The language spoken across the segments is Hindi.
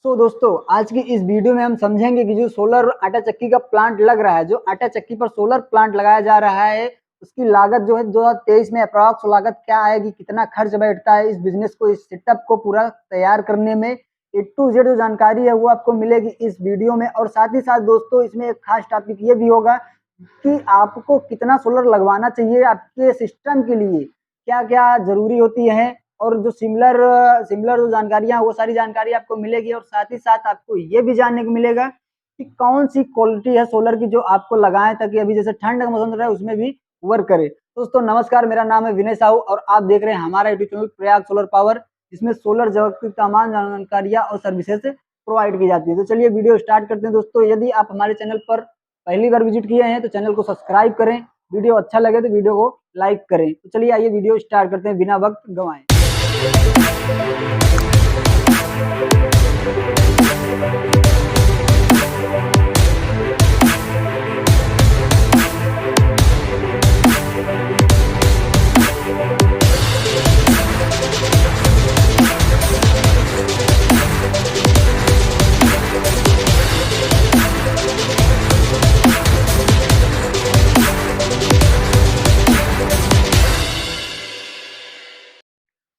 दोस्तों आज की इस वीडियो में हम समझेंगे कि जो सोलर आटा चक्की का प्लांट लग रहा है, जो आटा चक्की पर सोलर प्लांट लगाया जा रहा है, उसकी लागत जो है 2023 में अप्रॉक्स लागत क्या आएगी, कितना खर्च बैठता है इस बिजनेस को, इस सेटअप को पूरा तैयार करने में। ए टू जेड जो जानकारी है वो आपको मिलेगी इस वीडियो में। और साथ ही साथ दोस्तों इसमें एक खास टॉपिक ये भी होगा कि आपको कितना सोलर लगवाना चाहिए आपके सिस्टम के लिए, क्या क्या जरूरी होती है, और जो सिमिलर सिमिलर जो जानकारियां वो सारी जानकारी आपको मिलेगी। और साथ ही साथ आपको ये भी जानने को मिलेगा कि कौन सी क्वालिटी है सोलर की जो आपको लगाएं, ताकि अभी जैसे ठंड का मौसम चल रहा है उसमें भी वर्क करे। दोस्तों नमस्कार, मेरा नाम है विनय साहू और आप देख रहे हैं हमारा YouTube channel Prayag solar power, जिसमें सोलर जगत की तमाम जानकारियां और सर्विसेज प्रोवाइड की जाती है। तो चलिए वीडियो स्टार्ट करते हैं। दोस्तों यदि आप हमारे चैनल पर पहली बार विजिट किए हैं तो चैनल को सब्सक्राइब करें, वीडियो अच्छा लगे तो वीडियो को लाइक करें। तो चलिए आइए वीडियो स्टार्ट करते हैं बिना वक्त गंवाए।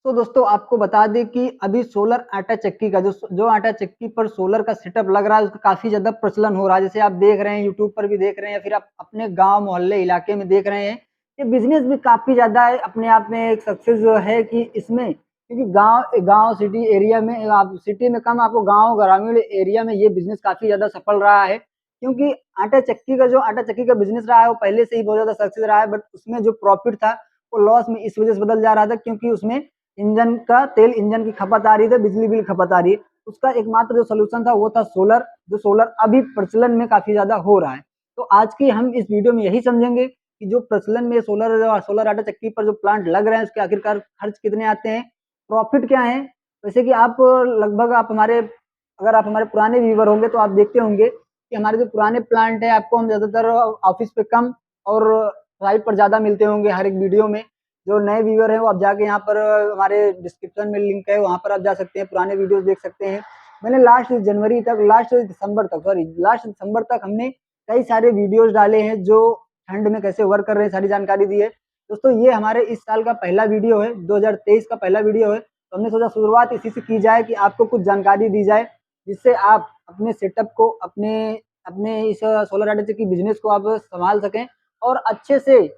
तो दोस्तों आपको बता दें कि अभी सोलर आटा चक्की का जो आटा चक्की पर सोलर का सेटअप लग रहा है उसका काफी ज्यादा प्रचलन हो रहा है। जैसे आप देख रहे हैं यूट्यूब पर भी देख रहे हैं या फिर आप अपने गांव मोहल्ले इलाके में देख रहे हैं, ये बिजनेस भी काफी ज्यादा है अपने आप में एक सक्सेस जो है कि इसमें, क्योंकि गांव गांव सिटी एरिया में, आप सिटी में कम, आपको गांव ग्रामीण एरिया में ये बिजनेस काफी ज्यादा सफल रहा है। क्योंकि आटा चक्की का जो आटा चक्की का बिजनेस रहा है वो पहले से ही बहुत ज्यादा सक्सेस रहा है, बट उसमें जो प्रॉफिट था वो लॉस में इस वजह से बदल जा रहा था क्योंकि उसमें इंजन का तेल, इंजन की खपत आ रही थी, बिजली बिल खपत आ रही है। उसका एकमात्र जो सोल्यूशन था वो था सोलर, जो सोलर अभी प्रचलन में काफी ज्यादा हो रहा है। तो आज की हम इस वीडियो में यही समझेंगे कि जो प्रचलन में सोलर आटा चक्की पर जो प्लांट लग रहे हैं उसके आखिरकार खर्च कितने आते हैं, प्रॉफिट क्या है। जैसे कि आप लगभग आप हमारे, अगर आप हमारे पुराने व्यूवर होंगे तो आप देखते होंगे कि हमारे जो पुराने प्लांट है आपको हम ज्यादातर ऑफिस पे कम और साइट पर ज्यादा मिलते होंगे हर एक वीडियो में। जो नए व्यूअर हैं वो आप जाके यहाँ पर हमारे डिस्क्रिप्शन में लिंक है, वहाँ पर आप जा सकते हैं, पुराने वीडियोस देख सकते हैं। मैंने लास्ट दिसंबर तक हमने कई सारे वीडियोस डाले हैं जो ठंड में कैसे वर्क कर रहे हैं, सारी जानकारी दी है। दोस्तों ये हमारे इस साल का पहला वीडियो है, 2023 का पहला वीडियो है, तो हमने सोचा शुरुआत इसी से की जाए कि आपको कुछ जानकारी दी जाए जिससे आप अपने सेटअप को, अपने अपने इस सोलर एनर्जी की बिजनेस को आप संभाल सकें और अच्छे से।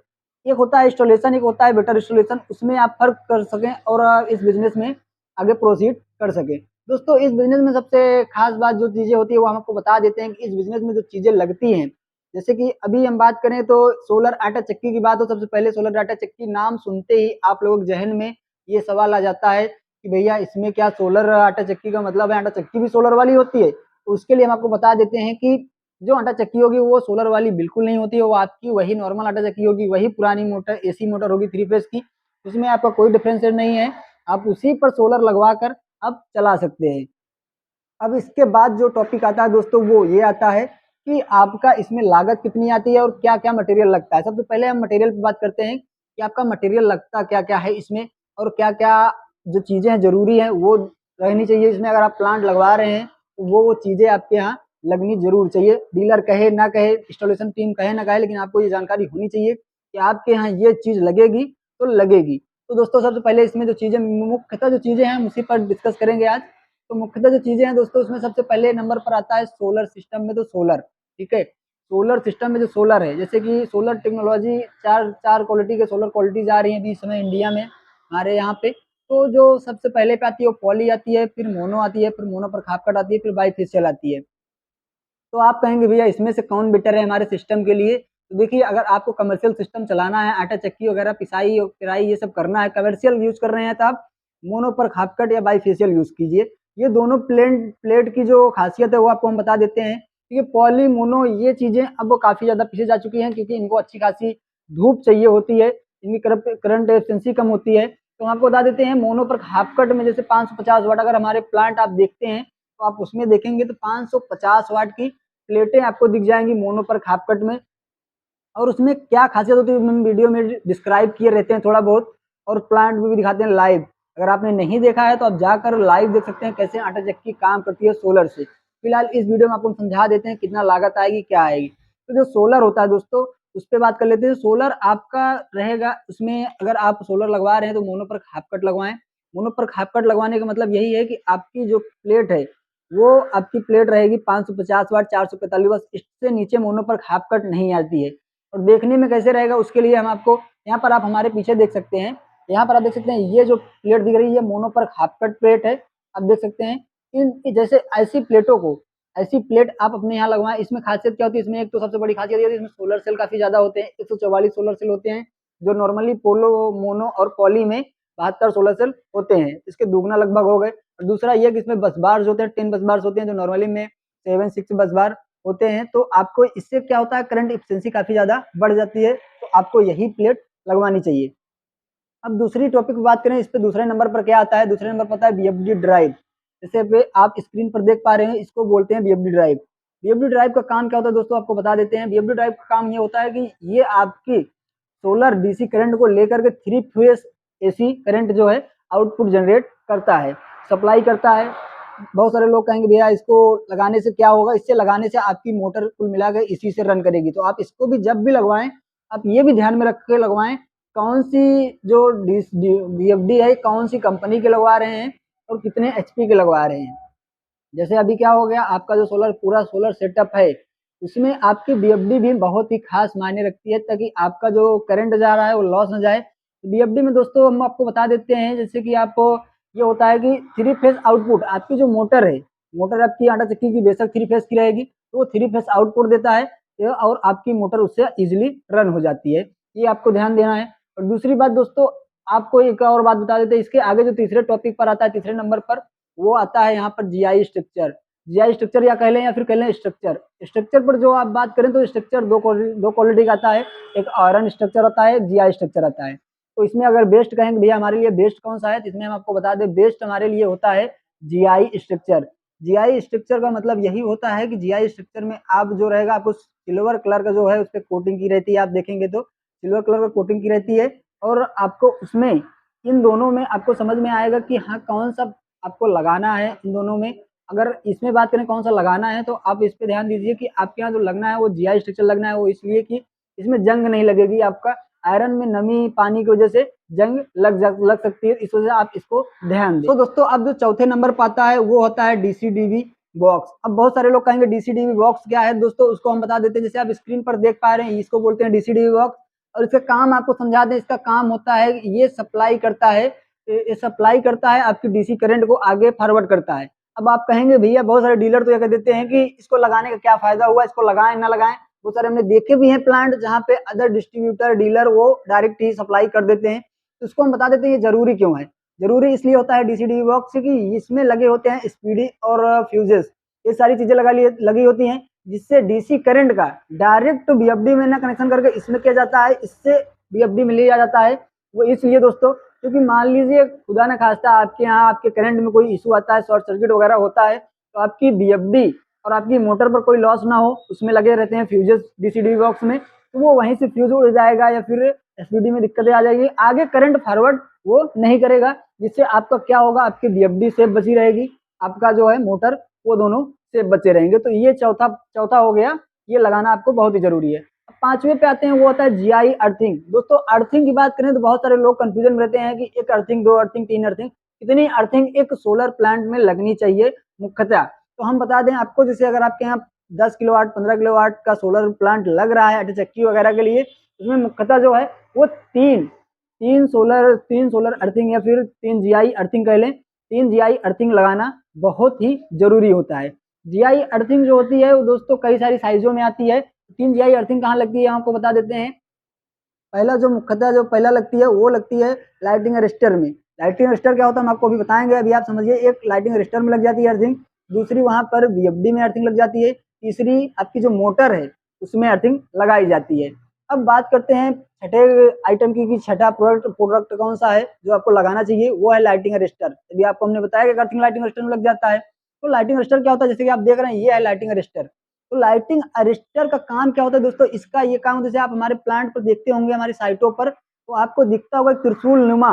एक होता है इंस्टॉलेशन, एक होता है बेटर इंस्टॉलेशन, उसमें आप फर्क कर सकें और इस बिजनेस में आगे प्रोसीड कर सकें। दोस्तों इस बिजनेस में सबसे खास बात जो चीजें होती है वो हम आपको बता देते हैं कि इस बिजनेस में जो चीजें लगती हैं। जैसे कि अभी हम बात करें तो सोलर आटा चक्की की बात हो, सबसे पहले सोलर आटा चक्की नाम सुनते ही आप लोगों के जहन में ये सवाल आ जाता है कि भैया इसमें क्या सोलर आटा चक्की का मतलब है आटा चक्की भी सोलर वाली होती है। तो उसके लिए हम आपको बता देते हैं कि जो आटा चक्की होगी वो सोलर वाली बिल्कुल नहीं होती है, वो आपकी वही नॉर्मल आटा चक्की होगी, वही पुरानी मोटर, एसी मोटर होगी 3 फेज की, उसमें आपका कोई डिफरेंशिएट नहीं है। आप उसी पर सोलर लगवा कर आप चला सकते हैं। अब इसके बाद जो टॉपिक आता है दोस्तों वो ये आता है कि आपका इसमें लागत कितनी आती है और क्या क्या मटेरियल लगता है। सबसे पहले हम मटेरियल की बात करते हैं कि आपका मटेरियल लगता क्या क्या है इसमें, और क्या क्या जो चीजें जरूरी है वो रहनी चाहिए इसमें। अगर आप प्लांट लगवा रहे हैं तो वो चीजें आपके यहाँ लगनी जरूर चाहिए, डीलर कहे ना कहे, इंस्टॉलेशन टीम कहे ना कहे, लेकिन आपको ये जानकारी होनी चाहिए कि आपके यहाँ ये चीज लगेगी तो लगेगी। तो दोस्तों सबसे पहले इसमें जो चीजें, मुख्यतः जो चीजें हैं हम उसी पर डिस्कस करेंगे आज। तो मुख्यतः जो चीजें हैं दोस्तों उसमें सबसे पहले नंबर पर आता है सोलर सिस्टम में, तो सोलर, ठीक है। सोलर सिस्टम में जो सोलर है, जैसे कि सोलर टेक्नोलॉजी, चार चार क्वालिटी के सोलर क्वालिटीज आ रही है अभी इस समय इंडिया में हमारे यहाँ पे। तो जो सबसे पहले पे आती है वो पॉली आती है, फिर मोनो आती है, फिर मोनो पर खापकट आती है, फिर बाईफेशियल आती है। तो आप कहेंगे भैया इसमें से कौन बेटर है हमारे सिस्टम के लिए। तो देखिए अगर आपको कमर्शियल सिस्टम चलाना है, आटा चक्की वगैरह पिसाई और पिराई ये सब करना है, कमर्शियल यूज कर रहे हैं तो आप मोनो पर खापकट या बाईफेशियल यूज कीजिए। ये दोनों प्लेट की जो खासियत है वो आपको हम बता देते हैं। क्योंकि पॉली मोनो ये चीजें अब वो काफी ज्यादा पीछे जा चुकी हैं, क्योंकि इनको अच्छी खासी धूप चाहिए होती है, इनकी करंट एफिशिएंसी कम होती है। तो हम आपको बता देते हैं मोनो पर खापकट में जैसे 550 वाट, अगर हमारे प्लांट आप देखते हैं तो आप उसमें देखेंगे तो 550 वाट की प्लेटें आपको दिख जाएंगी मोनो पर खापकट में। और उसमें क्या खासियत होती है हम वीडियो में डिस्क्राइब किए रहते हैं थोड़ा बहुत, और प्लांट में भी दिखाते हैं लाइव। अगर आपने नहीं देखा है तो आप जाकर लाइव देख सकते हैं कैसे आटा चक्की काम करती है सोलर से। फिलहाल इस वीडियो में आपको समझा देते हैं कितना लागत आएगी, क्या आएगी। तो जो सोलर होता है दोस्तों, उस पे बात कर लेते हैं। सोलर आपका रहेगा, उसमें अगर आप सोलर लगवा रहे हैं तो मोनो पर हाफ कट लगवाएं। मोनो पर हाफ कट लगवाने का मतलब यही है कि आपकी जो प्लेट है वो आपकी प्लेट रहेगी 550 वाट 445, बस इससे नीचे मोनो पर हाफ कट नहीं आती है। और देखने में कैसे रहेगा उसके लिए हम आपको यहाँ पर आप हमारे पीछे देख सकते हैं। यहाँ पर आप देख सकते हैं ये जो प्लेट दिख रही है ये मोनो पर हाफ कट प्लेट है। आप देख सकते हैं इन जैसे ऐसी प्लेटों को, ऐसी प्लेट आप अपने यहाँ लगवाएं। इसमें खासियत क्या होती है, इसमें एक तो सबसे बड़ी खासियत ये होती है इसमें सोलर सेल काफी ज्यादा होते हैं। 144 सोलर सेल होते हैं, जो नॉर्मली पोलो, मोनो और पॉली में 72 सोलर सेल होते हैं। इसके दुगना लगभग हो गए। और दूसरा ये कि इसमें बस बार्स होते हैं, 10 बस बार्स होते हैं, जो नॉर्मली में 7-6 बस बार होते हैं। तो आपको इससे क्या होता है, करंट इफिशियंसी काफी ज्यादा बढ़ जाती है। तो आपको यही प्लेट लगवानी चाहिए। अब दूसरी टॉपिक की बात करें, इस पे दूसरे नंबर पर क्या आता है, दूसरे नंबर पर आता है बीएफडी ड्राइव। जैसे पे आप स्क्रीन पर देख पा रहे हैं, इसको बोलते हैं बीएफडी ड्राइव। बीएफडी ड्राइव का काम क्या होता है दोस्तों, आपको बता देते हैं। बीएफडी ड्राइव का काम ये होता है कि ये आपकी सोलर डीसी करंट को लेकर के 3 फेज एसी करंट जो है आउटपुट जनरेट करता है, सप्लाई करता है। बहुत सारे लोग कहेंगे भैया इसको लगाने से क्या होगा, इससे लगाने से आपकी मोटर कुल मिला के इसी से रन करेगी। तो आप इसको भी जब भी लगवाएं, आप ये भी ध्यान में रख के लगवाएं कौन सी जो बीएफडी है कौन सी कंपनी के लगवा रहे हैं और कितने एचपी के लगवा रहे हैं। जैसे अभी क्या हो गया, आपका जो सोलर पूरा सोलर सेटअप है उसमें आपकी बीएफडी भी बहुत ही खास मायने रखती है, ताकि आपका जो करंट जा रहा है वो लॉस न जाए। तो बीएफडी में दोस्तों हम आपको बता देते हैं, जैसे कि आपको ये होता है कि 3 फेज आउटपुट, आपकी जो मोटर है, मोटर आपकी आटा चक्की की बेशक 3 फेज की रहेगी तो वो 3 फेज आउटपुट देता है और आपकी मोटर उससे इजिली रन हो जाती है। ये आपको ध्यान देना है। और दूसरी बात दोस्तों, आपको एक और बात बता देते हैं, इसके आगे जो तीसरे टॉपिक पर आता है, तीसरे नंबर पर, वो आता है यहाँ पर जीआई स्ट्रक्चर। जीआई स्ट्रक्चर या कह लें या फिर कह लें स्ट्रक्चर। स्ट्रक्चर पर जो आप बात करें तो स्ट्रक्चर दो क्वालिटी का आता है, एक आयरन स्ट्रक्चर आता है, जीआई स्ट्रक्चर आता है। तो इसमें अगर बेस्ट कहेंगे भैया हमारे लिए बेस्ट कौन सा है, तो इसमें हम आपको बता दें बेस्ट हमारे लिए होता है जीआई स्ट्रक्चर। जीआई स्ट्रक्चर का मतलब यही होता है कि जीआई स्ट्रक्चर में आप जो रहेगा आपको सिल्वर कलर का जो है उस पर कोटिंग की रहती है। आप देखेंगे तो सिल्वर कलर का कोटिंग की रहती है और आपको उसमें इन दोनों में आपको समझ में आएगा कि हाँ कौन सा आपको लगाना है। इन दोनों में अगर इसमें बात करें कौन सा लगाना है, तो आप इस पे ध्यान दीजिए कि आपके यहाँ जो लगना है वो जीआई स्ट्रक्चर लगना है। वो इसलिए कि इसमें जंग नहीं लगेगी, आपका आयरन में नमी पानी की वजह से जंग लग सकती है, इस वजह से आप इसको ध्यान दें। तो दोस्तों अब जो चौथे नंबर पर आता है वो होता है डीसीडीवी बॉक्स। अब बहुत सारे लोग कहेंगे डीसीडीवी बॉक्स क्या है दोस्तों, उसको हम बता देते हैं। जैसे आप स्क्रीन पर देख पा रहे हैं, इसको बोलते हैं डीसीडीवी बॉक्स। और इसका काम आपको समझा दें, इसका काम होता है ये सप्लाई करता है, ये सप्लाई करता है आपकी डीसी करंट को आगे फॉरवर्ड करता है। अब आप कहेंगे भैया बहुत सारे डीलर तो ये कह देते हैं कि इसको लगाने का क्या फायदा हुआ, इसको लगाएं ना लगाएं। बहुत सारे हमने देखे भी हैं प्लांट जहाँ पे अदर डिस्ट्रीब्यूटर डीलर वो डायरेक्ट ही सप्लाई कर देते हैं। तो उसको हम बता देते हैं ये जरूरी क्यों है। जरूरी इसलिए होता है डीसीडीवी बॉक्स कि इसमें लगे होते हैं स्पीडी और फ्यूजेस, ये सारी चीजें लगी होती हैं, जिससे डीसी करंट का डायरेक्ट बीएफडी में ना कनेक्शन करके इसमें किया जाता है, इससे बीएफडी में लिया जाता है। वो इसलिए दोस्तों क्योंकि मान लीजिए खुदा न खास्ता आपके यहाँ आपके करंट में कोई इशू आता है, शॉर्ट सर्किट वगैरह होता है, तो आपकी बीएफडी और आपकी मोटर पर कोई लॉस ना हो, उसमें लगे रहते हैं फ्यूजेस डीसीडीवी बॉक्स में, तो वो वहीं से फ्यूज उड़ जाएगा या फिर एसपीडी में दिक्कतें आ जाएगी, आगे करंट फॉरवर्ड वो नहीं करेगा, जिससे आपका क्या होगा, आपकी बीएफडी सेफ बची रहेगी, आपका जो है मोटर वो दोनों सेफ बचे रहेंगे। तो ये चौथा हो गया, ये लगाना आपको बहुत ही जरूरी है। पांचवें पे आते हैं, वो होता है जीआई अर्थिंग। दोस्तों अर्थिंग की बात करें तो बहुत सारे लोग कंफ्यूजन में रहते हैं कि एक अर्थिंग, दो अर्थिंग, तीन अर्थिंग, कितनी अर्थिंग एक सोलर प्लांट में लगनी चाहिए मुख्यतः। तो हम बता दें आपको, जैसे अगर आपके यहाँ 10 किलोवाट 15 किलोवाट का सोलर प्लांट लग रहा है आटा चक्की वगैरह के लिए, उसमें मुख्यतः जो है वो तीन सोलर अर्थिंग या फिर 3 जीआई अर्थिंग कह लें, 3 जीआई अर्थिंग लगाना बहुत ही जरूरी होता है। जीआई अर्थिंग जो होती है वो दोस्तों कई सारी साइजों में आती है। 3 जीआई अर्थिंग कहाँ लगती है आपको बता देते हैं। पहला जो मुख्यतः जो पहला लगती है वो लगती है लाइटिंग अरेस्टर में। लाइटिंग अरेस्टर क्या होता है हम आपको अभी बताएंगे, अभी आप समझिए। एक लाइटिंग अरेस्टर में लग जाती है अर्थिंग, दूसरी वहां पर बीएफडी में अर्थिंग लग जाती है, तीसरी आपकी जो मोटर है उसमें अर्थिंग लगाई जाती है। अब बात करते हैं छठे आइटम की कि छठा प्रोडक्ट कौन सा है जो आपको लगाना चाहिए, वो है लाइटिंग अरेस्टर। अभी आपको हमने बताया कि अर्थिंग लाइटिंग अरेस्टर में लग जाता है। तो लाइटिंग अरेस्टर क्या होता है, जैसे कि आप देख रहे हैं ये है लाइटिंग अरेस्टर। तो लाइटिंग अरेस्टर का काम क्या होता है दोस्तों, इसका ये काम, जैसे आप हमारे प्लांट पर देखते होंगे हमारी साइटों पर, तो आपको दिखता होगा त्रिशूल नुमा,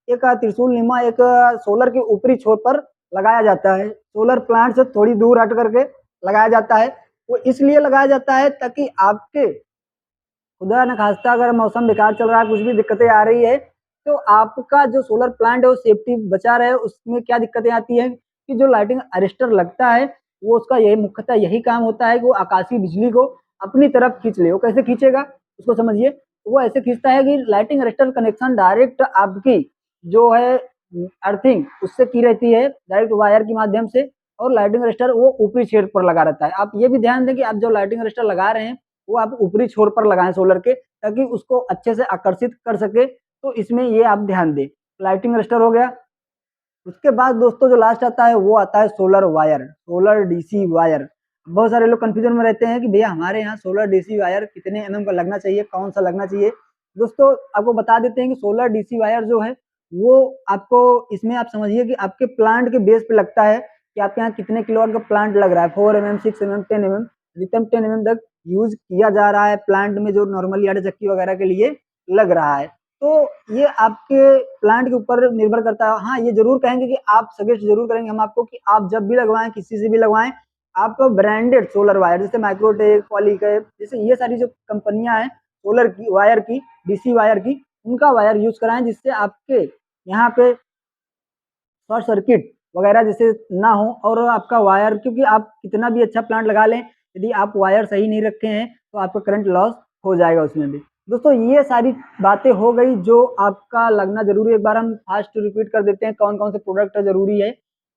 एक त्रिशूल नुमा एक सोलर के ऊपरी छोर पर लगाया जाता है। सोलर प्लांट से थोड़ी दूर हट करके लगाया जाता है। वो इसलिए लगाया जाता है ताकि आपके खुदा न खास्ता अगर मौसम बेकार चल रहा है, कुछ भी दिक्कतें आ रही है, तो आपका जो सोलर प्लांट है वो सेफ्टी बचा रहे। उसमें क्या दिक्कतें आती हैं कि जो लाइटिंग अरेस्टर लगता है, वो उसका यही मुख्यतः यही काम होता है कि वो आकाशीय बिजली को अपनी तरफ खींच ले। वो कैसे खींचेगा उसको समझिए। वो ऐसे खींचता है कि लाइटिंग अरेस्टर कनेक्शन डायरेक्ट आपकी जो है अर्थिंग उससे की रहती है, डायरेक्ट वायर के माध्यम से, और लाइटिंग अरेस्टर वो ऊपरी छेद पर लगा रहता है। आप ये भी ध्यान दें कि आप जो लाइटिंग अरेस्टर लगा रहे हैं वो आप ऊपरी छोर पर लगाएं सोलर के, ताकि उसको अच्छे से आकर्षित कर सके। तो इसमें ये आप ध्यान दें। लाइटिंग अरेस्टर हो गया। उसके बाद दोस्तों जो लास्ट आता है वो आता है solar wire, solar DC wire. बहुत सारे लोग कंफ्यूजन में रहते हैं कि भैया हमारे यहाँ सोलर डीसी वायर कितने एमएम का लगना चाहिए, कौन सा लगना चाहिए। दोस्तों आपको बता देते हैं कि सोलर डीसी वायर जो है वो आपको इसमें आप समझिए कि आपके प्लांट के बेस पे लगता है कि आपके यहाँ कितने किलोवाट का प्लांट लग रहा है। 4 mm 6 mm 10 mm, अधिकतम 10 mm तक यूज किया जा रहा है प्लांट में, जो नॉर्मली आटे चक्की वगैरह के लिए लग रहा है। तो ये आपके प्लांट के ऊपर निर्भर करता है। हाँ, ये जरूर कहेंगे कि आप सजेस्ट जरूर करेंगे हम आपको कि आप जब भी लगवाएं, किसी से भी लगवाएं, आप ब्रांडेड सोलर वायर जैसे माइक्रोटेक, पॉलीकैब, जैसे ये सारी जो कंपनियां हैं सोलर की वायर की, डीसी वायर की, उनका वायर यूज कराएं, जिससे आपके यहाँ पे शॉर्ट सर्किट वगैरह जैसे ना हो। और आपका वायर, क्योंकि आप कितना भी अच्छा प्लांट लगा लें, यदि आप वायर सही नहीं रखे हैं तो आपका करंट लॉस हो जाएगा उसमें भी। दोस्तों ये सारी बातें हो गई जो आपका लगना जरूरी है। एक बार हम फास्ट रिपीट कर देते हैं कौन कौन से प्रोडक्ट जरूरी है।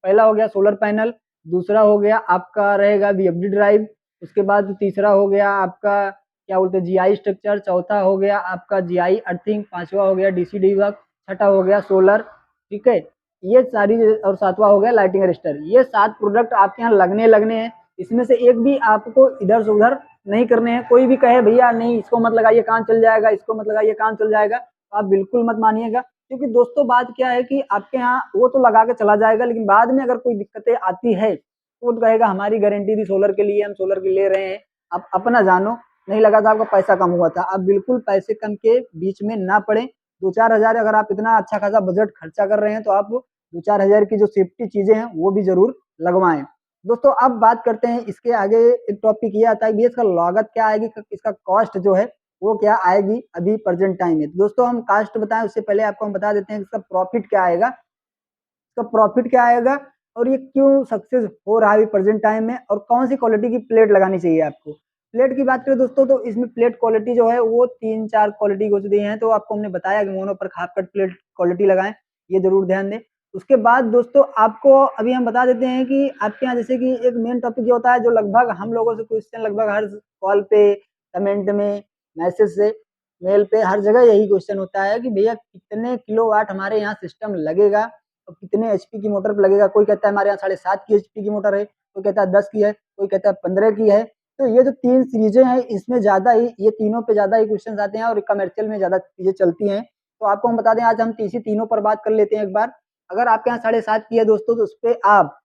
पहला हो गया सोलर पैनल, दूसरा हो गया आपका रहेगा वीएफडी ड्राइव, उसके बाद तीसरा हो गया आपका क्या बोलते हैं जीआई स्ट्रक्चर, चौथा हो गया आपका जीआई अर्थिंग, पांचवा हो गया डीसी डीबग, छठा हो गया सोलर। ठीक है, ये सारी, और सातवां हो गया लाइटिंग अरेस्टर। ये 7 प्रोडक्ट आपके यहाँ लगने हैं। इसमें से एक भी आपको इधर से उधर नहीं करने हैं। कोई भी कहे भैया नहीं इसको मत लगाइए काम चल जाएगा, इसको मत लगाइए काम चल जाएगा, तो आप बिल्कुल मत मानिएगा। क्योंकि दोस्तों बात क्या है कि आपके यहाँ वो तो लगा के चला जाएगा, लेकिन बाद में अगर कोई दिक्कतें आती है तो वो कहेगा हमारी गारंटी थी सोलर के लिए, हम सोलर के ले रहे हैं, आप अपना जानो, नहीं लगा था आपका पैसा कम हुआ था। आप बिल्कुल पैसे कम के बीच में ना पड़े। 2-4 हजार अगर आप इतना अच्छा खासा बजट खर्चा कर रहे हैं तो आप 2-4 हजार की जो सेफ्टी चीजें हैं वो भी जरूर लगवाएं। दोस्तों अब बात करते हैं इसके आगे। एक टॉपिक ये आता है कि इसका लागत क्या आएगी, इसका कॉस्ट जो है वो क्या आएगी अभी प्रेजेंट टाइम में। दोस्तों हम कॉस्ट बताएं उससे पहले आपको हम बता देते हैं इसका प्रॉफिट क्या आएगा। इसका प्रॉफिट क्या आएगा और ये क्यों सक्सेस हो रहा है प्रेजेंट टाइम में, और कौन सी क्वालिटी की प्लेट लगानी चाहिए आपको। प्लेट की बात करें दोस्तों तो इसमें प्लेट क्वालिटी जो है वो 3-4 क्वालिटी हो चुकी है। तो आपको हमने बताया कि मोनो पर हाफ कट प्लेट क्वालिटी लगाएं, ये जरूर ध्यान दें। उसके बाद दोस्तों आपको अभी हम बता देते हैं कि आपके यहाँ जैसे कि एक मेन टॉपिक ये होता है जो लगभग हम लोगों से क्वेश्चन लगभग हर कॉल पे, कमेंट में, मैसेज से, मेल पे, हर जगह यही क्वेश्चन होता है कि भैया कितने किलोवाट हमारे यहाँ सिस्टम लगेगा और कितने एचपी की मोटर पर लगेगा। कोई कहता है हमारे यहाँ 7.5 की एचपी की मोटर है, कोई कहता है 10 की है, कोई कहता है 15 की है। तो ये जो 3 सीरीजें हैं इसमें ज्यादा ही, ये तीनों पे ज्यादा ही क्वेश्चन आते हैं और कमर्शियल में ज्यादा चीजें चलती हैं। तो आपको हम बता दें आज हम इसी तीनों पर बात कर लेते हैं एक बार। अगर आपके यहाँ 7.5 की है दोस्तों तो उस पर आप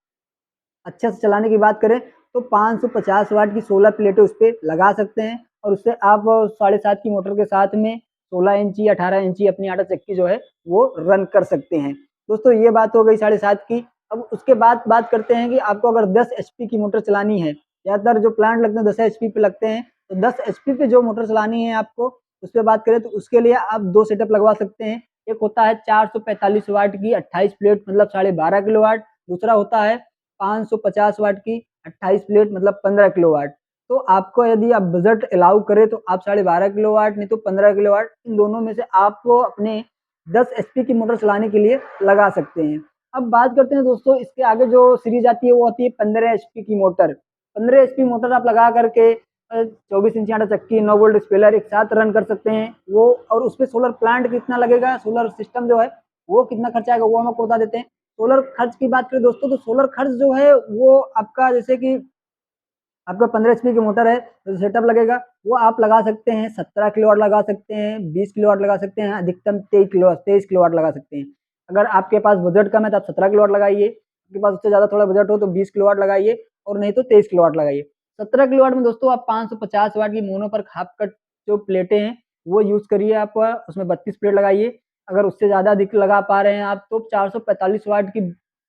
अच्छे से चलाने की बात करें तो 550 वाट की 16 प्लेटें उस पर लगा सकते हैं, और उससे आप 7.5 की मोटर के साथ में 16 इंची 18 इंची अपनी आटा चक्की जो है वो रन कर सकते हैं। दोस्तों ये बात हो गई 7.5 की। अब उसके बाद बात करते हैं कि आपको अगर 10 एचपी की मोटर चलानी है, ज्यादातर जो प्लांट लगते हैं 10 एचपी पे लगते हैं, तो 10 एचपी पे जो मोटर चलानी है आपको उस पर बात करें तो उसके लिए आप 2 सेटअप लगवा सकते हैं। एक होता है 445 वाट की 28 प्लेट मतलब 12.5 किलोवाट, दूसरा होता है 550 वाट की 28 प्लेट मतलब 15 किलोवाट। तो आपको यदि आप बजट अलाउ करें तो आप 12.5 किलोवाट नहीं तो 15 किलोवाट, इन दोनों में से आपको अपने 10 एचपी की मोटर चलाने के लिए लगा सकते हैं। अब बात करते हैं दोस्तों इसके आगे जो सीरीज आती है वो आती है 15 एचपी की मोटर। 15 एचपी मोटर आप लगा करके 24 इंची आटा चक्की 9 वोल्ट स्पेलर एक साथ रन कर सकते हैं वो। और उस पर सोलर प्लांट कितना लगेगा, सोलर सिस्टम जो है वो कितना खर्चा आएगा वो हम आपको बता देते हैं। सोलर खर्च की बात करें दोस्तों तो सोलर खर्च जो है वो आपका जैसे कि आपका 15 एचपी की मोटर है तो सेटअप लगेगा वो आप लगा सकते हैं 17 किलोवाट लगा सकते हैं, 20 किलोवाट लगा सकते हैं, अधिकतम 23 किलोवाट लगा सकते हैं। अगर आपके पास बजट कम है तो आप 17 किलोवाट लगाइए, आपके पास उससे ज़्यादा थोड़ा बजट हो तो 20 किलोवाट लगाइए, और नहीं तो 23 किलोवाट लगाइए। 17 किलोवाट में दोस्तों आप 550 वाट की मोनो पर हाफ कट जो प्लेटें हैं वो यूज़ करिए, आप उसमें 32 प्लेट लगाइए। अगर उससे ज़्यादा अधिक लगा पा रहे हैं आप तो 445 वाट की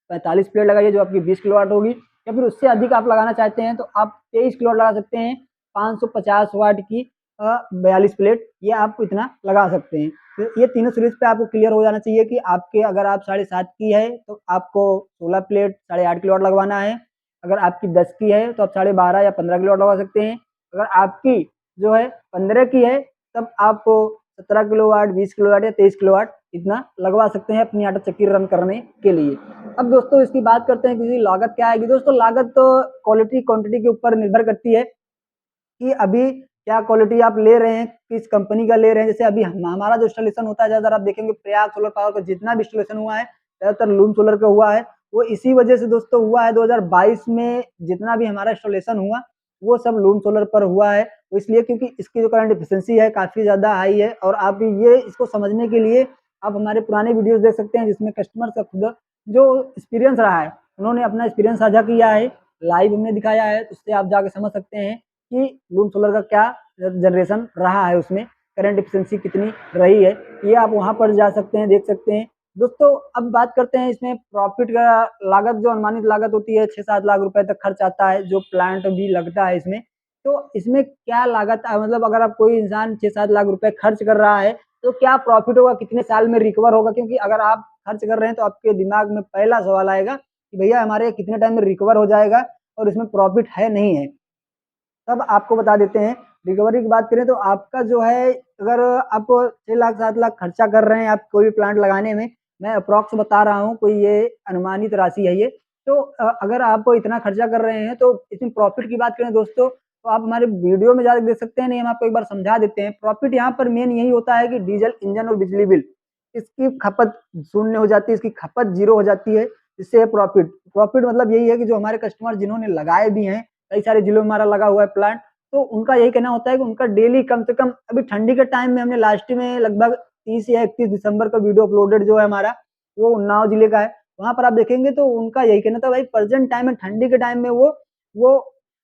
45 प्लेट लगाइए जो आपकी 20 किलोवाट होगी, या फिर उससे अधिक आप लगाना चाहते हैं तो आप 23 किलोवाट लगा सकते हैं। 550 वाट की 42 प्लेट, ये आप इतना लगा सकते हैं। तो ये तीनों सीरीज पे आपको क्लियर हो जाना चाहिए कि आपके अगर आप 7.5 की है तो आपको 16 प्लेट 8.5 किलोवाट लगवाना है। अगर आपकी 10 की है तो आप 12.5 या 15 किलोवाट लगा सकते हैं। अगर आपकी जो है 15 की है तब आप 17 किलोवाट 20 किलोवाट या 23 किलोवाट इतना लगवा सकते हैं अपनी आटा चक्की रन करने के लिए। अब दोस्तों इसकी बात करते हैं कि लागत क्या आएगी। दोस्तों लागत तो क्वालिटी क्वांटिटी के ऊपर निर्भर करती है कि अभी क्या क्वालिटी आप ले रहे हैं, किस कंपनी का ले रहे हैं। जैसे अभी हमारा जो इंस्टॉलेशन होता है, ज़्यादातर आप देखेंगे प्रयाग सोलर पावर का जितना भी इंस्टॉलेशन हुआ है ज़्यादातर लूम सोलर का हुआ है। वो इसी वजह से दोस्तों हुआ है, 2022 में जितना भी हमारा इंस्टॉलेशन हुआ वो सब लूम सोलर पर हुआ है। वो इसलिए क्योंकि इसकी जो करंट एफिशिएंसी है काफ़ी ज़्यादा हाई है। और आप ये इसको समझने के लिए आप हमारे पुराने वीडियोस देख सकते हैं जिसमें कस्टमर का खुद जो एक्सपीरियंस रहा है उन्होंने अपना एक्सपीरियंस साझा किया है, लाइव हमने दिखाया है। तो उससे आप जाके समझ सकते हैं कि लूम सोलर का क्या जनरेशन रहा है, उसमें करंट एफिशिएंसी कितनी रही है। ये आप वहाँ पर जा सकते हैं, देख सकते हैं। दोस्तों अब बात करते हैं इसमें प्रॉफिट का। लागत जो अनुमानित लागत होती है 6-7 लाख रुपए तक खर्च आता है, जो प्लांट भी लगता है इसमें। तो इसमें क्या लागत मतलब अगर आप कोई इंसान 6-7 लाख रुपए खर्च कर रहा है तो क्या प्रॉफिट होगा, कितने साल में रिकवर होगा। क्योंकि अगर आप खर्च कर रहे हैं तो आपके दिमाग में पहला सवाल आएगा कि भैया हमारे कितने टाइम में रिकवर हो जाएगा और इसमें प्रॉफिट है नहीं है। तब आपको बता देते हैं। रिकवरी की बात करें तो आपका जो है अगर आप 6 लाख 7 लाख खर्चा कर रहे हैं आप कोई भी प्लांट लगाने में, मैं अप्रॉक्स बता रहा हूँ, कोई ये अनुमानित राशि है ये। तो अगर आप इतना खर्चा कर रहे हैं तो इसमें प्रॉफिट की बात करें दोस्तों तो आप हमारे वीडियो में जाकर देख सकते हैं, नहीं हम आपको एक बार समझा देते हैं। प्रॉफिट यहाँ पर मेन यही होता है कि डीजल इंजन और बिजली बिल इसकी खपत शून्य हो जाती है, इसकी खपत जीरो हो जाती है। इससे प्रॉफिट प्रॉफिट मतलब यही है कि जो हमारे कस्टमर जिन्होंने लगाए भी हैं, कई सारे जिलों में हमारा लगा हुआ है प्लांट, तो उनका यही कहना होता है कि उनका डेली कम से कम अभी ठंडी के टाइम में हमने लास्ट में लगभग 30 या 31 दिसंबर का वीडियो अपलोडेड जो है हमारा वो उन्नाव जिले का है। वहां पर आप देखेंगे तो उनका यही कहना था भाई प्रेजेंट टाइम में ठंडी के टाइम में वो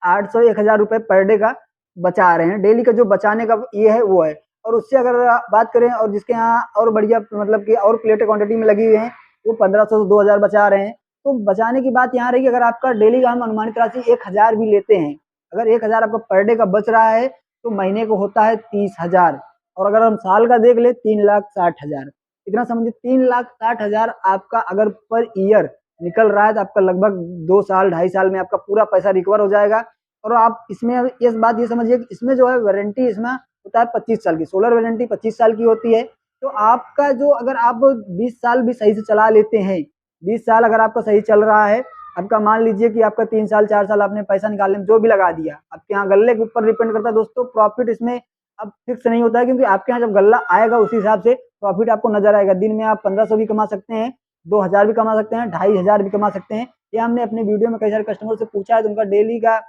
800-1000 रुपए पर डे का बचा रहे हैं। डेली का जो बचाने का ये है वो है। और उससे अगर बात करें और जिसके यहाँ और बढ़िया मतलब कि और प्लेटें क्वांटिटी में लगी हुई हैं वो 1500 से 2000 बचा रहे हैं। तो बचाने की बात यहाँ रही, अगर आपका डेली का हम अनुमानित राशि 1000 भी लेते हैं, अगर 1000 आपका पर डे का बच रहा है तो महीने को होता है 30,000। और अगर हम साल का देख ले 3,60,000, इतना समझिए 3,60,000 आपका अगर पर ईयर निकल रहा है तो आपका लगभग 2 साल 2.5 साल में आपका पूरा पैसा रिकवर हो जाएगा। और आप इसमें इस बात ये समझिए कि इसमें जो है वारंटी इसमें होता है 25 साल की, सोलर वारंटी 25 साल की होती है। तो आपका जो अगर आप 20 साल भी सही से चला लेते हैं, 20 साल अगर आपका सही चल रहा है, आपका मान लीजिए कि आपका 3 साल 4 साल आपने पैसा निकालने में जो भी लगा दिया, आपके यहाँ गल्ले के ऊपर डिपेंड करता है दोस्तों। प्रॉफिट इसमें अब फिक्स नहीं होता है क्योंकि आपके यहाँ जब गल्ला आएगा उसी हिसाब से प्रॉफिट आपको नजर आएगा। दिन में आप 1500 भी कमा सकते हैं, 2000 भी कमा सकते हैं, 2500 भी कमा सकते हैं। ये हमने अपने वीडियो में कई सारे कस्टमर से पूछा है तो उनका डेली का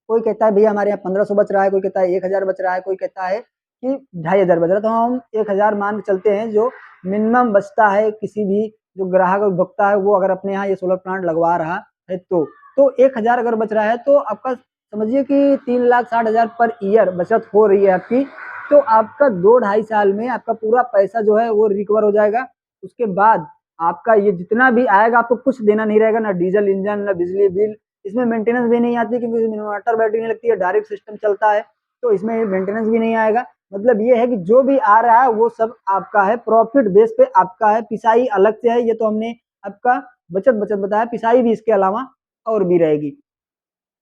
कोई कहता है भैया हमारे यहाँ 1500 बच रहा है, कोई कहता है 1000 बच रहा है, कोई कहता है कि 2500 बच रहा है। तो हम 1000 मान के चलते हैं जो मिनिमम बचता है किसी भी जो ग्राहक उपभोक्ता है वो अगर अपने यहाँ ये सोलर प्लांट लगवा रहा है तो 1000 अगर बच रहा है तो आपका समझिए कि 3,60,000 पर ईयर बचत हो रही है आपकी। तो आपका 2-2.5 साल में आपका पूरा पैसा जो है वो रिकवर हो जाएगा। उसके बाद आपका ये जितना भी आएगा आपको कुछ देना नहीं रहेगा, ना डीजल इंजन ना बिजली बिल। इसमें मेंटेनेंस भी नहीं आती क्योंकि इसमें इन्वर्टर बैटरी नहीं लगती है, डायरेक्ट सिस्टम चलता है तो इसमें मेंटेनेंस भी नहीं आएगा। मतलब ये है कि जो भी आ रहा है वो सब आपका है, प्रॉफिट बेस पे आपका है। पिसाई अलग से है, ये तो हमने आपका बचत बचत बताया, पिसाई भी इसके अलावा और भी रहेगी।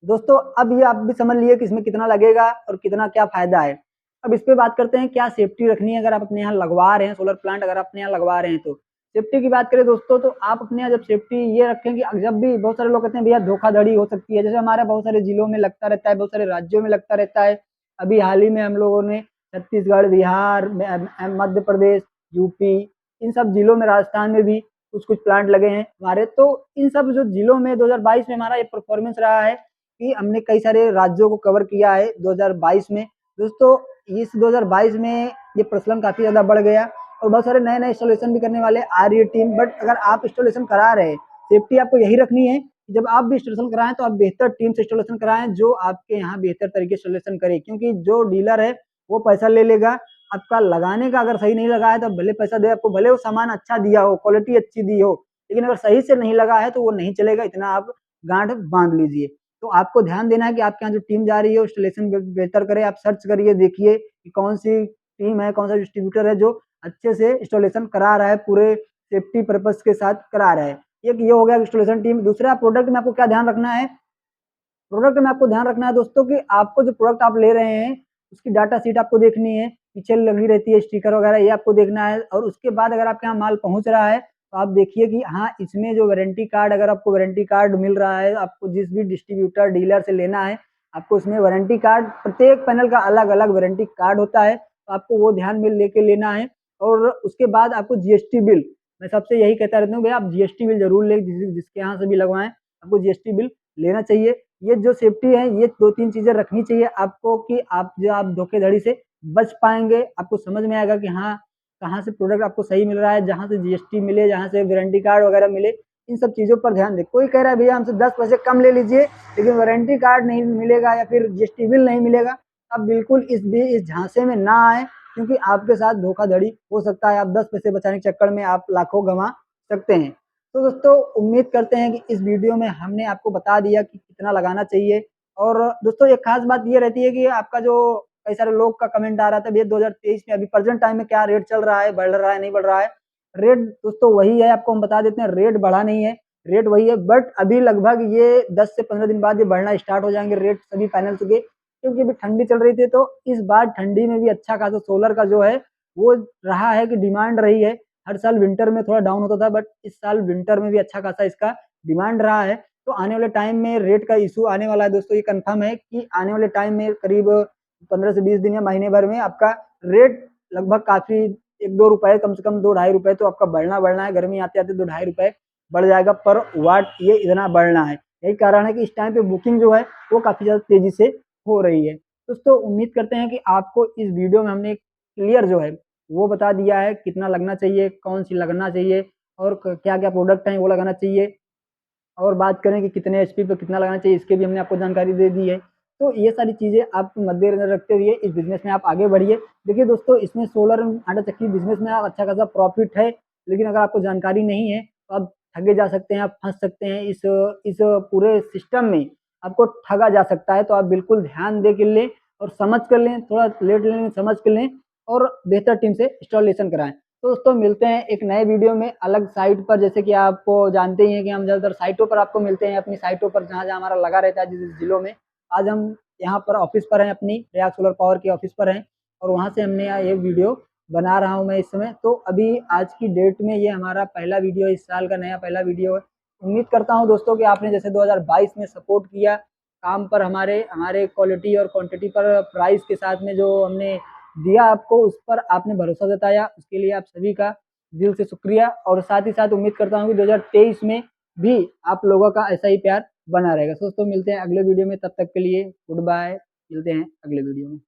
दोस्तों अब ये आप भी समझ लिए कि इसमें कितना लगेगा और कितना क्या फायदा है। अब इस पे बात करते हैं क्या सेफ्टी रखनी है अगर आप अपने यहाँ लगवा रहे हैं सोलर प्लांट, अगर अपने यहाँ लगवा रहे हैं तो सेफ्टी की बात करें दोस्तों तो आप अपने यहाँ जब सेफ्टी ये रखें कि जब भी बहुत सारे लोग कहते हैं भैया धोखाधड़ी हो सकती है, जैसे हमारे बहुत सारे जिलों में लगता रहता है, बहुत सारे राज्यों में लगता रहता है। अभी हाल ही में हम लोगों ने छत्तीसगढ़, बिहार, मध्य प्रदेश, यूपी, इन सब जिलों में, राजस्थान में भी कुछ कुछ प्लांट लगे हैं हमारे। तो इन सब जो जिलों में 2022 में हमारा ये परफॉर्मेंस रहा है कि हमने कई सारे राज्यों को कवर किया है 2022 में। दोस्तों इस 2022 में ये प्रचलन काफ़ी ज़्यादा बढ़ गया और बहुत सारे नए नए इंस्टॉलेशन भी करने वाले आ रही है टीम। बट अगर आप इंस्टॉलेशन करा रहे हैं, सेफ्टी आपको यही रखनी है कि जब आप भी इंस्टॉलेशन कराएं तो आप बेहतर टीम से इंस्टॉलेशन कराएं जो आपके यहाँ बेहतर तरीके से इंस्टॉलेशन करे। क्योंकि जो डीलर है वो पैसा ले लेगा आपका लगाने का अगर सही नहीं लगा है तो भले पैसा दे आपको, भले वो सामान अच्छा दिया हो, क्वालिटी अच्छी दी हो, लेकिन अगर सही से नहीं लगा है तो वो नहीं चलेगा, इतना आप गांठ बांध लीजिए। तो आपको ध्यान देना है कि आपके यहाँ जो टीम जा रही है इंस्टॉलेशन बेहतर करे, आप सर्च करिए, देखिए कि कौन सी टीम है, कौन सा डिस्ट्रीब्यूटर है जो अच्छे से इंस्टॉलेशन करा रहा है, पूरे सेफ्टी पर्पज के साथ करा रहा है। एक ये हो गया इंस्टॉलेशन टीम। दूसरा, प्रोडक्ट में आपको क्या ध्यान रखना है, प्रोडक्ट में आपको ध्यान रखना है दोस्तों कि आपको जो प्रोडक्ट आप ले रहे हैं उसकी डाटा शीट आपको देखनी है, पीछे लगी रहती है स्टिकर वगैरह, ये आपको देखना है। और उसके बाद अगर आपके यहाँ माल पहुंच रहा है तो आप देखिए कि हाँ, इसमें जो वारंटी कार्ड, अगर आपको वारंटी कार्ड मिल रहा है, आपको जिस भी डिस्ट्रीब्यूटर डीलर से लेना है, आपको उसमें वारंटी कार्ड, प्रत्येक पैनल का अलग अलग वारंटी कार्ड होता है, तो आपको वो ध्यान में लेके लेना है। और उसके बाद आपको जीएसटी बिल, मैं सबसे यही कहता रहता हूँ भाई आप जीएसटी बिल जरूर ले, जिसके यहाँ से भी लगवाएं आपको जीएसटी बिल लेना चाहिए। ये जो सेफ्टी है, ये 2-3 चीजें रखनी चाहिए आपको कि आप धोखेधड़ी से बच पाएंगे। आपको समझ में आएगा कि हाँ, कहाँ से प्रोडक्ट आपको सही मिल रहा है, जहाँ से जीएसटी मिले, जहाँ से वारंटी कार्ड वगैरह मिले, इन सब चीजों पर ध्यान दें। कोई कह रहा है भैया हमसे 10 पैसे कम ले लीजिए लेकिन वारंटी कार्ड नहीं मिलेगा या फिर जीएसटी बिल नहीं मिलेगा, आप बिल्कुल इस झांसे में ना आए, क्योंकि आपके साथ धोखाधड़ी हो सकता है। आप 10 पैसे बचाने के चक्कर में आप लाखों गंवा सकते हैं। तो दोस्तों, उम्मीद करते हैं कि इस वीडियो में हमने आपको बता दिया कि कितना लगाना चाहिए। और दोस्तों, एक खास बात ये रहती है कि आपका जो कई सारे लोग का कमेंट आ रहा था, भैया 2023 में अभी प्रेजेंट टाइम में क्या रेट चल रहा है, बढ़ रहा है नहीं बढ़ रहा है। रेट दोस्तों वही है, आपको हम बता देते हैं, रेट बढ़ा नहीं है, रेट वही है। बट अभी लगभग ये 10 से 15 दिन बाद ये बढ़ना स्टार्ट हो जाएंगे रेट सभी पैनल्स के, क्योंकि अभी ठंडी चल रही थी। तो इस बार ठंडी में भी अच्छा खासा सोलर का जो है वो रहा है कि डिमांड रही है। हर साल विंटर में थोड़ा डाउन होता था, बट इस साल विंटर में भी अच्छा खासा इसका डिमांड रहा है। तो आने वाले टाइम में रेट का इशू आने वाला है दोस्तों, ये कंफर्म है कि आने वाले टाइम में करीब 15 से 20 दिन या महीने भर में आपका रेट लगभग काफी 1-2 रुपए, कम से कम 2-2.5 रुपए तो आपका बढ़ना है। गर्मी आते आते 2-2.5 रुपए बढ़ जाएगा पर वाट, ये इतना बढ़ना है। यही कारण है कि इस टाइम पे बुकिंग जो है वो काफी ज्यादा तेजी से हो रही है। दोस्तों, उम्मीद करते हैं कि आपको इस वीडियो में हमने क्लियर जो है वो बता दिया है, कितना लगना चाहिए, कौन सी लगना चाहिए और क्या क्या प्रोडक्ट हैं वो लगाना चाहिए। और बात करें कि कितने एचपी पे कितना लगाना चाहिए, इसके भी हमने आपको जानकारी दे दी है। तो ये सारी चीज़ें आप मद्देनजर रखते हुए इस बिजनेस में आप आगे बढ़िए। देखिए दोस्तों, इसमें सोलर आटा चक्की बिजनेस में आप अच्छा खासा प्रॉफिट है, लेकिन अगर आपको जानकारी नहीं है तो आप ठगे जा सकते हैं, आप फंस सकते हैं इस पूरे सिस्टम में, आपको ठगा जा सकता है। तो आप बिल्कुल ध्यान दे के लें और समझ कर लें, थोड़ा लेट लें समझ कर लें और बेहतर टीम से इंस्टॉलेशन कराएं। तो दोस्तों, मिलते हैं एक नए वीडियो में अलग साइट पर। जैसे कि आपको जानते ही हैं कि हम ज़्यादातर साइटों पर आपको मिलते हैं, अपनी साइटों पर जहाँ जहाँ हमारा लगा रहता है जिस जिस जिलों में। आज हम यहाँ पर ऑफिस पर हैं, अपनी प्रयाग सोलर पावर के ऑफिस पर हैं और वहाँ से हमने ये वीडियो बना रहा हूँ मैं इस समय। तो अभी आज की डेट में ये हमारा पहला वीडियो, इस साल का नया पहला वीडियो है। उम्मीद करता हूँ दोस्तों कि आपने जैसे 2022 में सपोर्ट किया काम पर, हमारे हमारे क्वालिटी और क्वांटिटी पर, प्राइस के साथ में जो हमने दिया आपको, उस पर आपने भरोसा जताया, उसके लिए आप सभी का दिल से शुक्रिया। और साथ ही साथ उम्मीद करता हूँ कि 2023 में भी आप लोगों का ऐसा ही प्यार बना रहेगा। दोस्तों, मिलते हैं अगले वीडियो में, तब तक के लिए गुड बाय, मिलते हैं अगले वीडियो में।